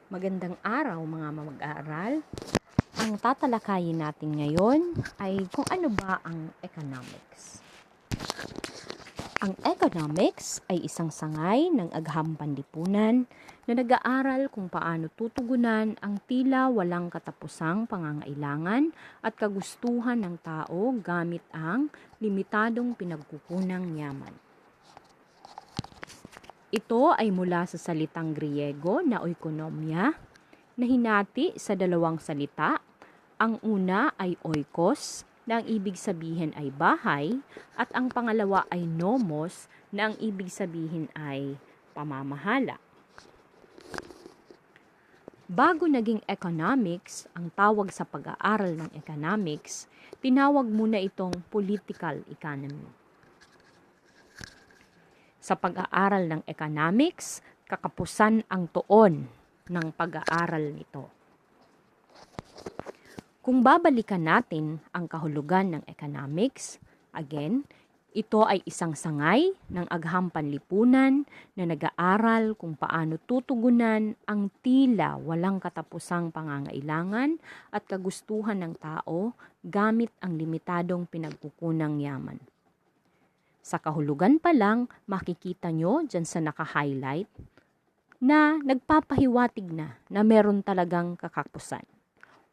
Magandang araw mga mag-aaral. Ang tatalakayin natin ngayon ay kung ano ba ang economics. Ang economics ay isang sangay ng agham panlipunan na nag-aaral kung paano tutugunan ang tila walang katapusang pangangailangan at kagustuhan ng tao gamit ang limitadong pinagkukunang yaman. Ito ay mula sa salitang Griego na oikonomia na hinati sa dalawang salita. Ang una ay oikos na ang ibig sabihin ay bahay at ang pangalawa ay nomos na ang ibig sabihin ay pamamahala. Bago naging economics, ang tawag sa pag-aaral ng economics, tinawag muna itong political economy. Sa pag-aaral ng economics, kakapusan ang tuon ng pag-aaral nito. Kung babalikan natin ang kahulugan ng economics, again, ito ay isang sangay ng agham panlipunan na nag-aaral kung paano tutugunan ang tila walang katapusang pangangailangan at kagustuhan ng tao gamit ang limitadong pinagkukunang yaman. Sa kahulugan pa lang, makikita nyo dyan sa naka-highlight na nagpapahiwatig na meron talagang kakapusan.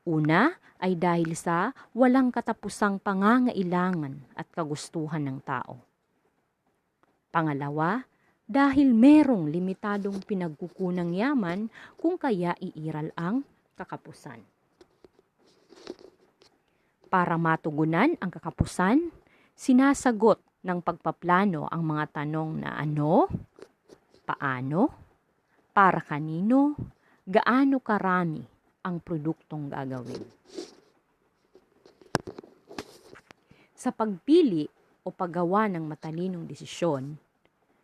Una ay dahil sa walang katapusang pangangailangan at kagustuhan ng tao. Pangalawa, dahil merong limitadong pinagkukunang yaman kung kaya iiral ang kakapusan. Para matugunan ang kakapusan, sinasagot ng pagpaplano ang mga tanong na ano, paano, para kanino, gaano karami ang produktong gagawin. Sa pagpili o paggawa ng matalinong desisyon,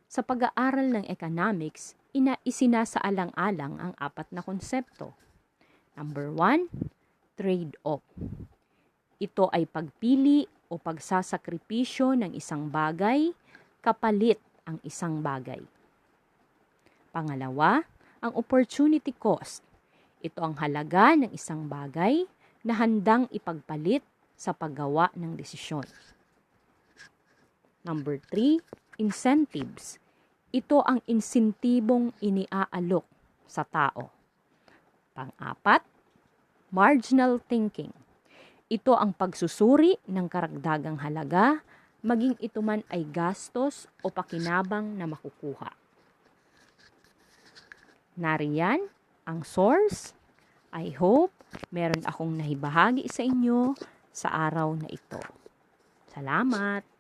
sa pag-aaral ng economics, isinasaalang-alang ang apat na konsepto. Number 1, trade-off. Ito ay pagpili o pagsasakripisyo ng isang bagay kapalit ang isang bagay. Pangalawa, ang opportunity cost. Ito ang halaga ng isang bagay na handang ipagpalit sa paggawa ng desisyon. Number 3, incentives. Ito ang insentibong iniaalok sa tao. Pang-apat, marginal thinking. Ito ang pagsusuri ng karagdagang halaga, maging ito man ay gastos o pakinabang na makukuha. Nariyan ang source. I hope meron akong nahibahagi sa inyo sa araw na ito. Salamat!